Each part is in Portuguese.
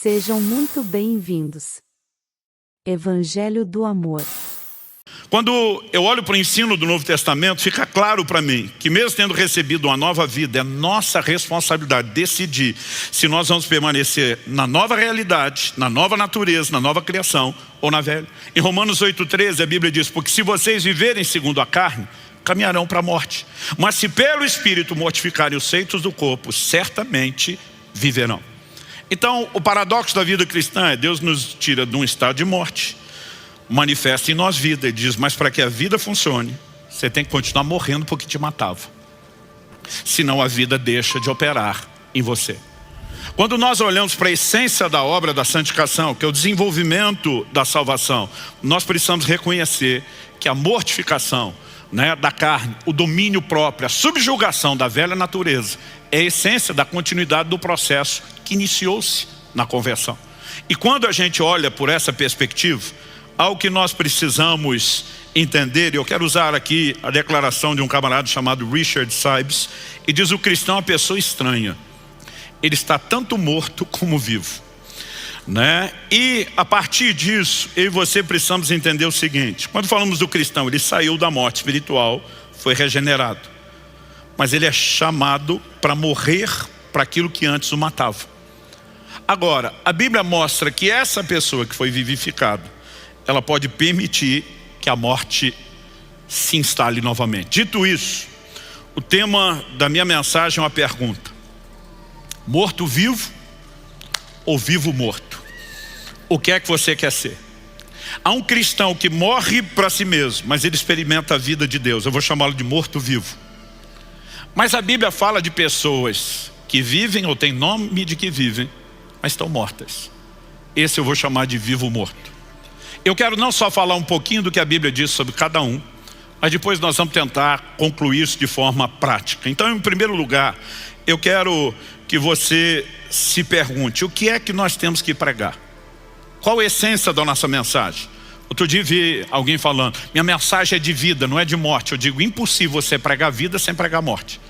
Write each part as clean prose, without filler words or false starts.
Sejam muito bem-vindos. Evangelho do Amor. Quando eu olho para o ensino do Novo Testamento, fica claro para mim que mesmo tendo recebido uma nova vida, é nossa responsabilidade decidir se nós vamos permanecer na nova realidade, na nova natureza, na nova criação ou na velha. Em Romanos 8,13 a Bíblia diz: porque se vocês viverem segundo a carne, caminharão para a morte. Mas se pelo Espírito mortificarem os feitos do corpo, certamente viverão. Então, o paradoxo da vida cristã é: Deus nos tira de um estado de morte, manifesta em nós vida, e diz: mas para que a vida funcione, você tem que continuar morrendo porque te matava. Senão a vida deixa de operar em você. Quando nós olhamos para a essência da obra da santificação, que é o desenvolvimento da salvação, nós precisamos reconhecer que a mortificação, da carne, o domínio próprio, a subjugação da velha natureza, é a essência da continuidade do processo que iniciou-se na conversão. E quando a gente olha por essa perspectiva, algo que nós precisamos entender, e eu quero usar aqui a declaração de um camarada chamado Richard Sibes, e diz: o cristão é uma pessoa estranha, ele está tanto morto como vivo. E a partir disso, eu e você precisamos entender o seguinte: quando falamos do cristão, ele saiu da morte espiritual, foi regenerado, mas ele é chamado para morrer para aquilo que antes o matava. Agora, a Bíblia mostra que essa pessoa que foi vivificada, ela pode permitir que a morte se instale novamente. Dito isso, o tema da minha mensagem é uma pergunta: morto-vivo ou vivo-morto? O que é que você quer ser? Há um cristão que morre para si mesmo, mas ele experimenta a vida de Deus. Eu vou chamá-lo de morto-vivo. Mas a Bíblia fala de pessoas que vivem, ou têm nome de que vivem, mas estão mortas. Esse eu vou chamar de vivo-morto. Eu quero não só falar um pouquinho do que a Bíblia diz sobre cada um, mas depois nós vamos tentar concluir isso de forma prática. Então, em primeiro lugar, eu quero que você se pergunte: o que é que nós temos que pregar? Qual a essência da nossa mensagem? Outro dia vi alguém falando: minha mensagem é de vida, não é de morte. Eu digo: impossível você pregar vida sem pregar morte.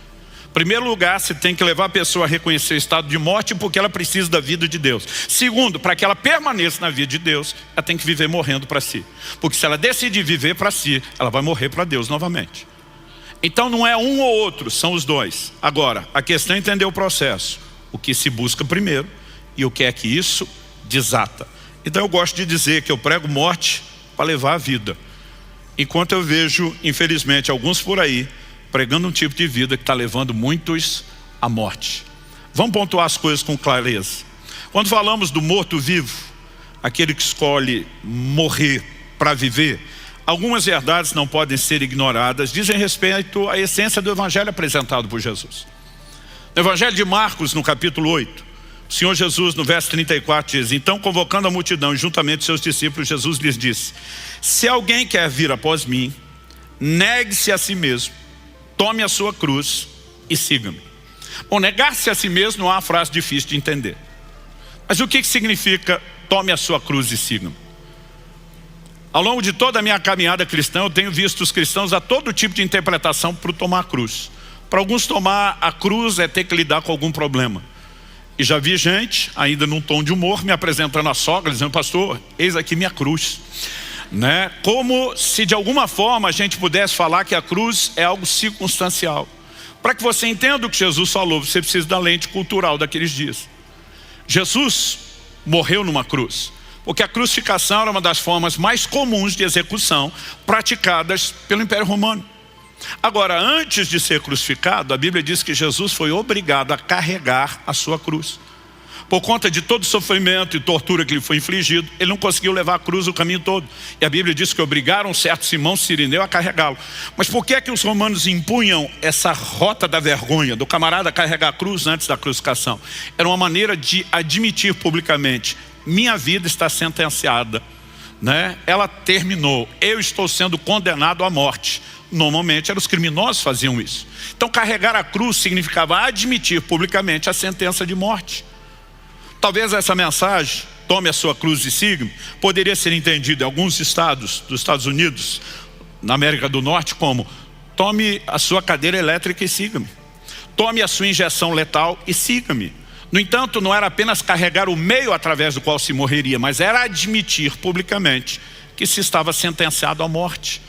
Em primeiro lugar, você tem que levar a pessoa a reconhecer o estado de morte, porque ela precisa da vida de Deus. Segundo, para que ela permaneça na vida de Deus, ela tem que viver morrendo para si. Porque se ela decidir viver para si, ela vai morrer para Deus novamente. Então não é um ou outro, são os dois. Agora, a questão é entender o processo. O que se busca primeiro e o que é que isso desata. Então eu gosto de dizer que eu prego morte para levar a vida. Enquanto eu vejo, infelizmente, alguns por aí pregando um tipo de vida que está levando muitos à morte. Vamos pontuar as coisas com clareza. Quando falamos do morto-vivo, aquele que escolhe morrer para viver, algumas verdades não podem ser ignoradas, dizem respeito à essência do evangelho apresentado por Jesus. No evangelho de Marcos, no capítulo 8, o Senhor Jesus, no verso 34, diz: então, convocando a multidão e juntamente seus discípulos, Jesus lhes disse: se alguém quer vir após mim, negue-se a si mesmo, tome a sua cruz e siga-me. Bom, negar-se a si mesmo não é uma frase difícil de entender. Mas o que significa tome a sua cruz e siga-me? Ao longo de toda a minha caminhada cristã, eu tenho visto os cristãos a todo tipo de interpretação para tomar a cruz. Para alguns, tomar a cruz é ter que lidar com algum problema. E já vi gente, ainda num tom de humor, me apresentando a sogra, dizendo: pastor, eis aqui minha cruz. Como se de alguma forma a gente pudesse falar que a cruz é algo circunstancial. Para que você entenda o que Jesus falou, você precisa da lente cultural daqueles dias. Jesus morreu numa cruz, porque a crucificação era uma das formas mais comuns de execução praticadas pelo Império Romano. Agora, antes de ser crucificado, a Bíblia diz que Jesus foi obrigado a carregar a sua cruz. Por conta de todo o sofrimento e tortura que lhe foi infligido, ele não conseguiu levar a cruz o caminho todo. E a Bíblia diz que obrigaram um certo Simão Cirineu a carregá-lo. Mas por que é que os romanos impunham essa rota da vergonha, do camarada carregar a cruz antes da crucificação? Era uma maneira de admitir publicamente: minha vida está sentenciada, ela terminou, eu estou sendo condenado à morte. Normalmente eram os criminosos que faziam isso. Então carregar a cruz significava admitir publicamente a sentença de morte. Talvez essa mensagem, tome a sua cruz e siga-me, poderia ser entendida em alguns estados dos Estados Unidos, na América do Norte, como: tome a sua cadeira elétrica e siga-me. Tome a sua injeção letal e siga-me. No entanto, não era apenas carregar o meio através do qual se morreria, mas era admitir publicamente que se estava sentenciado à morte.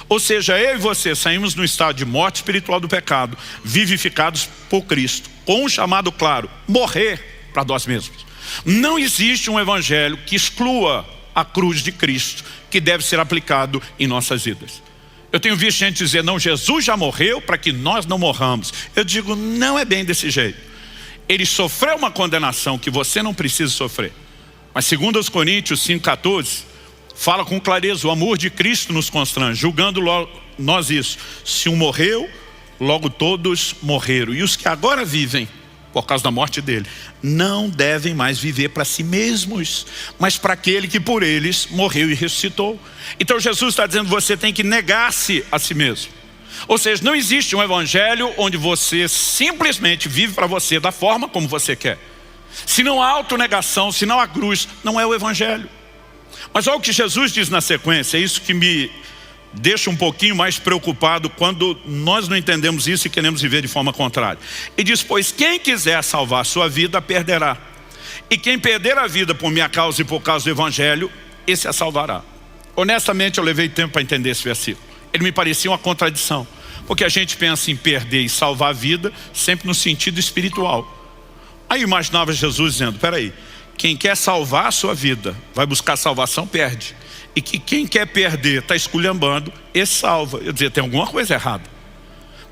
Ou seja, eu e você saímos no estado de morte espiritual do pecado, vivificados por Cristo, com um chamado claro: morrer para nós mesmos. Não existe um evangelho que exclua a cruz de Cristo, que deve ser aplicado em nossas vidas. Eu tenho visto gente dizer: não, Jesus já morreu para que nós não morramos. Eu digo, não é bem desse jeito. Ele sofreu uma condenação que você não precisa sofrer. Mas segundo os Coríntios 5,14, fala com clareza: o amor de Cristo nos constrange, julgando nós isso. Se um morreu, logo todos morreram. E os que agora vivem, por causa da morte dele, não devem mais viver para si mesmos, mas para aquele que por eles morreu e ressuscitou. Então Jesus está dizendo: você tem que negar-se a si mesmo. Ou seja, não existe um evangelho onde você simplesmente vive para você da forma como você quer. Se não há autonegação, se não há cruz, não é o evangelho. Mas olha o que Jesus diz na sequência, é isso que me deixa um pouquinho mais preocupado quando nós não entendemos isso e queremos viver de forma contrária. E diz: pois quem quiser salvar a sua vida, perderá. E quem perder a vida por minha causa e por causa do evangelho, esse a salvará. Honestamente, eu levei tempo para entender esse versículo. Ele me parecia uma contradição, porque a gente pensa em perder e salvar a vida sempre no sentido espiritual. Aí eu imaginava Jesus dizendo: peraí, quem quer salvar a sua vida, vai buscar salvação, perde. E que quem quer perder, está esculhambando, esse salva. Eu dizia, tem alguma coisa errada.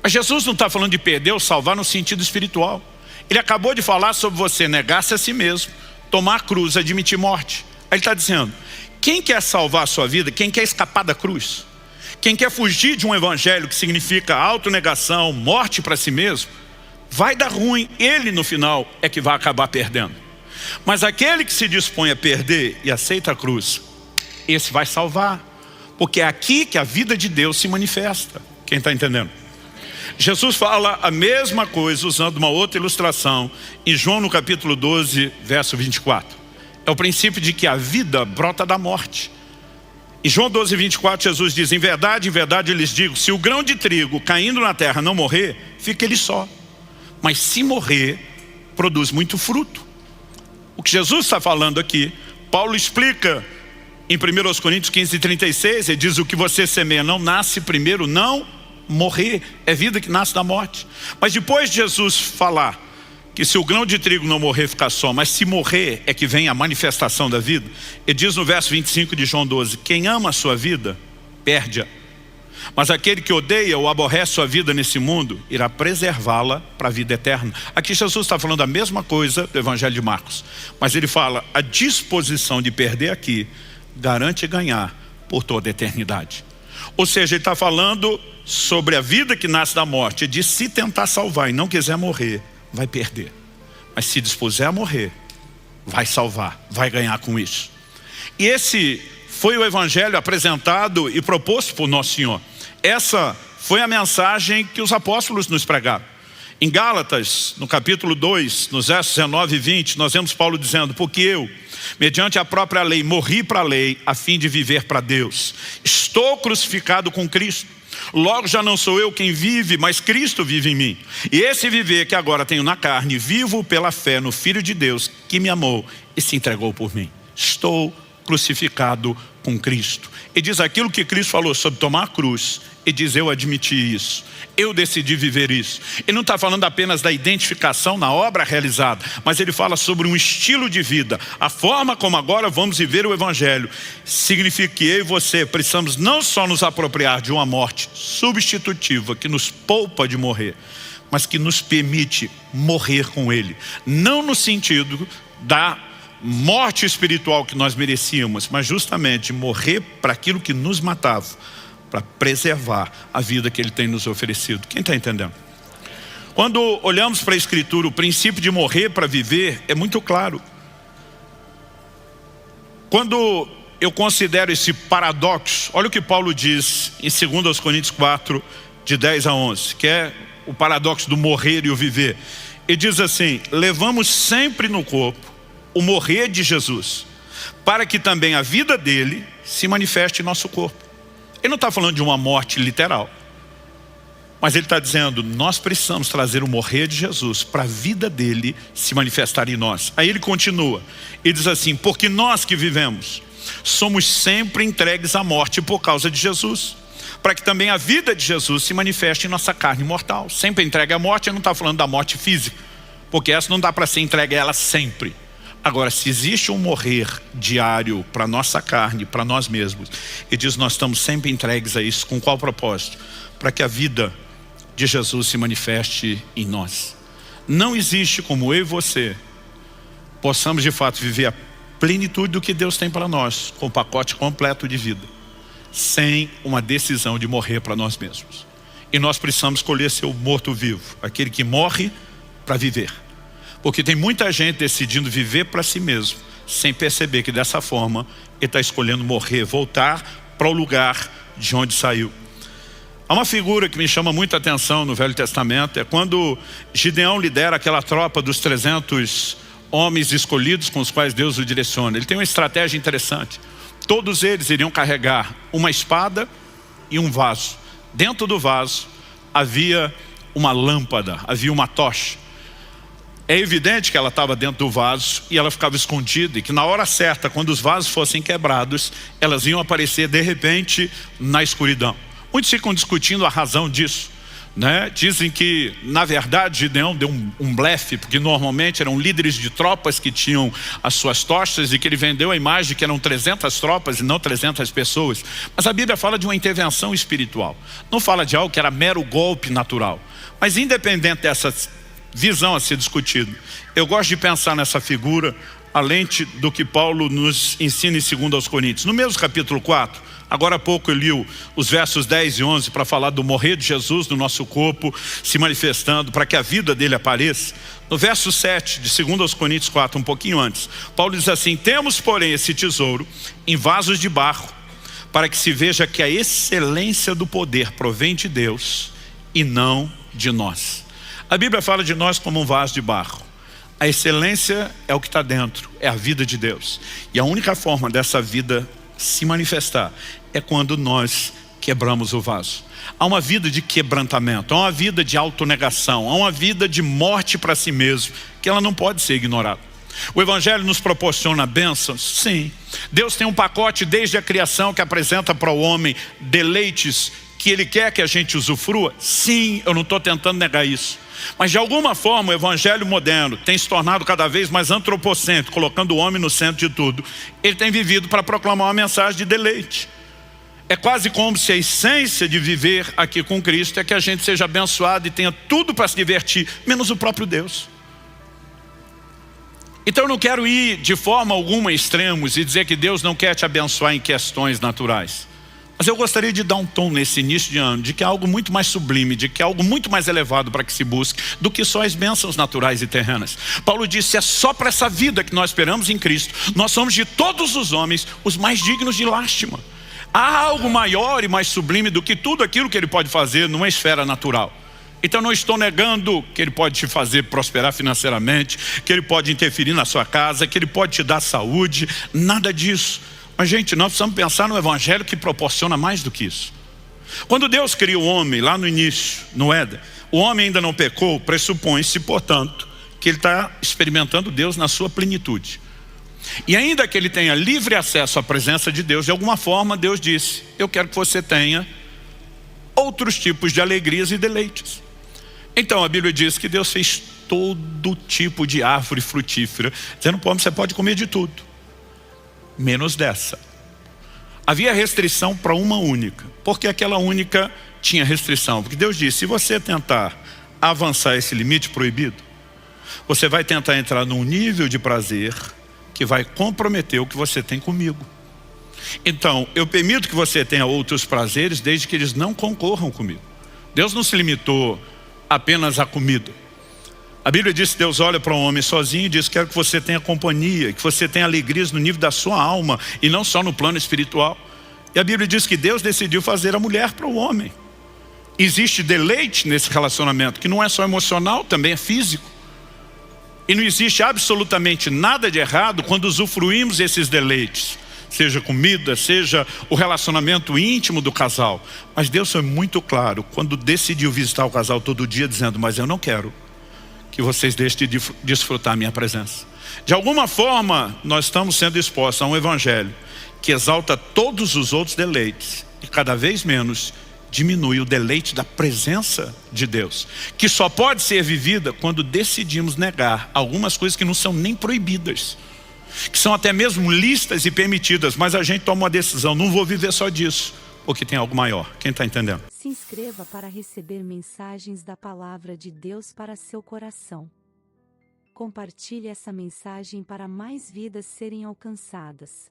Mas Jesus não está falando de perder ou salvar no sentido espiritual. Ele acabou de falar sobre você negar-se a si mesmo, tomar a cruz, admitir morte. Aí ele está dizendo: quem quer salvar a sua vida, quem quer escapar da cruz, quem quer fugir de um evangelho que significa autonegação, morte para si mesmo, vai dar ruim. Ele no final é que vai acabar perdendo. Mas aquele que se dispõe a perder e aceita a cruz, esse vai salvar. Porque é aqui que a vida de Deus se manifesta. Quem está entendendo? Jesus fala a mesma coisa usando uma outra ilustração em João no capítulo 12, verso 24. É o princípio de que a vida brota da morte. Em João 12, 24, Jesus diz: em verdade eu lhes digo, se o grão de trigo caindo na terra não morrer, fica ele só. Mas se morrer, produz muito fruto. O que Jesus está falando aqui, Paulo explica em 1 Coríntios 15, 36, ele diz: o que você semeia não nasce primeiro, não morrer. É vida que nasce da morte. Mas depois de Jesus falar que se o grão de trigo não morrer, fica só, mas se morrer é que vem a manifestação da vida, ele diz no verso 25 de João 12: quem ama a sua vida, perde-a. Mas aquele que odeia ou aborrece sua vida nesse mundo, irá preservá-la para a vida eterna. Aqui Jesus está falando a mesma coisa do Evangelho de Marcos, mas ele fala: a disposição de perder aqui garante ganhar por toda a eternidade. Ou seja, ele está falando sobre a vida que nasce da morte. Ele diz: se tentar salvar e não quiser morrer, vai perder. Mas se dispuser a morrer, vai salvar, vai ganhar com isso. E esse foi o evangelho apresentado e proposto por Nosso Senhor. Essa foi a mensagem que os apóstolos nos pregaram. Em Gálatas, no capítulo 2, nos versos 19 e 20, nós vemos Paulo dizendo: porque eu, mediante a própria lei, morri para a lei, a fim de viver para Deus. Estou crucificado com Cristo. Logo já não sou eu quem vive, mas Cristo vive em mim. E esse viver que agora tenho na carne, vivo pela fé no Filho de Deus, que me amou e se entregou por mim. Estou crucificado com Cristo. E diz aquilo que Cristo falou sobre tomar a cruz. E diz: eu admiti isso, eu decidi viver isso. Ele não está falando apenas da identificação na obra realizada, mas ele fala sobre um estilo de vida. A forma como agora vamos viver o evangelho significa que eu e você precisamos não só nos apropriar de uma morte substitutiva que nos poupa de morrer, mas que nos permite morrer com ele. Não no sentido da morte espiritual que nós merecíamos, mas justamente morrer para aquilo que nos matava, para preservar a vida que ele tem nos oferecido. Quem está entendendo? Quando olhamos para a Escritura, o princípio de morrer para viver é muito claro. Quando eu considero esse paradoxo, olha o que Paulo diz em 2 Coríntios 4, de 10 a 11, que é o paradoxo do morrer e o viver. Ele diz assim: levamos sempre no corpo o morrer de Jesus, para que também a vida dele se manifeste em nosso corpo. Ele não está falando de uma morte literal. Mas ele está dizendo, nós precisamos trazer o morrer de Jesus para a vida dele se manifestar em nós. Aí ele continua, e diz assim, porque nós que vivemos, somos sempre entregues à morte por causa de Jesus, para que também a vida de Jesus se manifeste em nossa carne mortal. Sempre entregue à morte, ele não está falando da morte física, porque essa não dá para ser entregue a ela sempre. Agora, se existe um morrer diário para a nossa carne, para nós mesmos, ele diz, nós estamos sempre entregues a isso. Com qual propósito? Para que a vida de Jesus se manifeste em nós. Não existe como eu e você possamos de fato viver a plenitude do que Deus tem para nós, com o pacote completo de vida, sem uma decisão de morrer para nós mesmos. E nós precisamos escolher ser o morto-vivo, aquele que morre para viver. Porque tem muita gente decidindo viver para si mesmo, sem perceber que dessa forma ele está escolhendo morrer, voltar para o lugar de onde saiu. Há uma figura que me chama muita atenção no Velho Testamento, é quando Gideão lidera aquela tropa dos 300 homens escolhidos com os quais Deus o direciona. Ele tem uma estratégia interessante. Todos eles iriam carregar uma espada e um vaso. Dentro do vaso havia uma lâmpada, havia uma tocha. É evidente que ela estava dentro do vaso e ela ficava escondida, e que na hora certa, quando os vasos fossem quebrados, elas iam aparecer de repente na escuridão. Muitos ficam discutindo a razão disso, né? Dizem que na verdade Gideão deu um blefe, porque normalmente eram líderes de tropas que tinham as suas tochas, e que ele vendeu a imagem que eram 300 tropas e não 300 pessoas. Mas a Bíblia fala de uma intervenção espiritual, não fala de algo que era mero golpe natural. Mas independente dessa visão a ser discutido, eu gosto de pensar nessa figura à lente do que Paulo nos ensina em 2 Coríntios. No mesmo capítulo 4, agora há pouco eu li os versos 10 e 11 para falar do morrer de Jesus no nosso corpo, se manifestando para que a vida dele apareça. No verso 7 de 2 Coríntios 4, um pouquinho antes, Paulo diz assim, temos porém esse tesouro em vasos de barro, para que se veja que a excelência do poder provém de Deus e não de nós. A Bíblia fala de nós como um vaso de barro. A excelência é o que está dentro, é a vida de Deus. E a única forma dessa vida se manifestar é quando nós quebramos o vaso. Há uma vida de quebrantamento, há uma vida de autonegação, há uma vida de morte para si mesmo, que ela não pode ser ignorada. O Evangelho nos proporciona bênçãos? Sim. Deus tem um pacote desde a criação que apresenta para o homem deleites que Ele quer que a gente usufrua? Sim, eu não estou tentando negar isso. Mas de alguma forma o Evangelho moderno tem se tornado cada vez mais antropocêntrico, colocando o homem no centro de tudo. Ele tem vivido para proclamar uma mensagem de deleite. É quase como se a essência de viver aqui com Cristo é que a gente seja abençoado e tenha tudo para se divertir, menos o próprio Deus. Então eu não quero ir de forma alguma a extremos e dizer que Deus não quer te abençoar em questões naturais. Mas eu gostaria de dar um tom nesse início de ano, de que há algo muito mais sublime, de que há algo muito mais elevado para que se busque, do que só as bênçãos naturais e terrenas. Paulo disse, é só para essa vida que nós esperamos em Cristo. Nós somos de todos os homens os mais dignos de lástima. Há algo maior e mais sublime do que tudo aquilo que Ele pode fazer numa esfera natural. Então não estou negando que Ele pode te fazer prosperar financeiramente, que Ele pode interferir na sua casa, que Ele pode te dar saúde, nada disso. Mas gente, nós precisamos pensar no Evangelho que proporciona mais do que isso. Quando Deus cria o homem lá no início, no Éden, o homem ainda não pecou, pressupõe-se, portanto, que ele está experimentando Deus na sua plenitude. E ainda que ele tenha livre acesso à presença de Deus, de alguma forma Deus disse, eu quero que você tenha outros tipos de alegrias e deleites. Então a Bíblia diz que Deus fez todo tipo de árvore frutífera, dizendo, pô, você pode comer de tudo, menos dessa. Havia restrição para uma única. Porque aquela única tinha restrição? Porque Deus disse, se você tentar avançar esse limite proibido, você vai tentar entrar num nível de prazer que vai comprometer o que você tem comigo. Então, eu permito que você tenha outros prazeres desde que eles não concorram comigo. Deus não se limitou apenas à comida. A Bíblia diz que Deus olha para um homem sozinho e diz, quero que você tenha companhia, que você tenha alegrias no nível da sua alma e não só no plano espiritual. E a Bíblia diz que Deus decidiu fazer a mulher para o homem. Existe deleite nesse relacionamento, que não é só emocional, também é físico. E não existe absolutamente nada de errado quando usufruímos esses deleites, seja comida, seja o relacionamento íntimo do casal. Mas Deus foi muito claro quando decidiu visitar o casal todo dia, dizendo: mas eu não quero que vocês deixem de desfrutar a minha presença. De alguma forma, nós estamos sendo expostos a um evangelho que exalta todos os outros deleites e cada vez menos diminui o deleite da presença de Deus, que só pode ser vivida quando decidimos negar algumas coisas que não são nem proibidas, que são até mesmo listas e permitidas, mas a gente toma uma decisão: não vou viver só disso, porque tem algo maior. Quem está entendendo? Se inscreva para receber mensagens da Palavra de Deus para seu coração. Compartilhe essa mensagem para mais vidas serem alcançadas.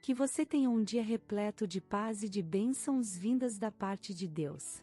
Que você tenha um dia repleto de paz e de bênçãos vindas da parte de Deus.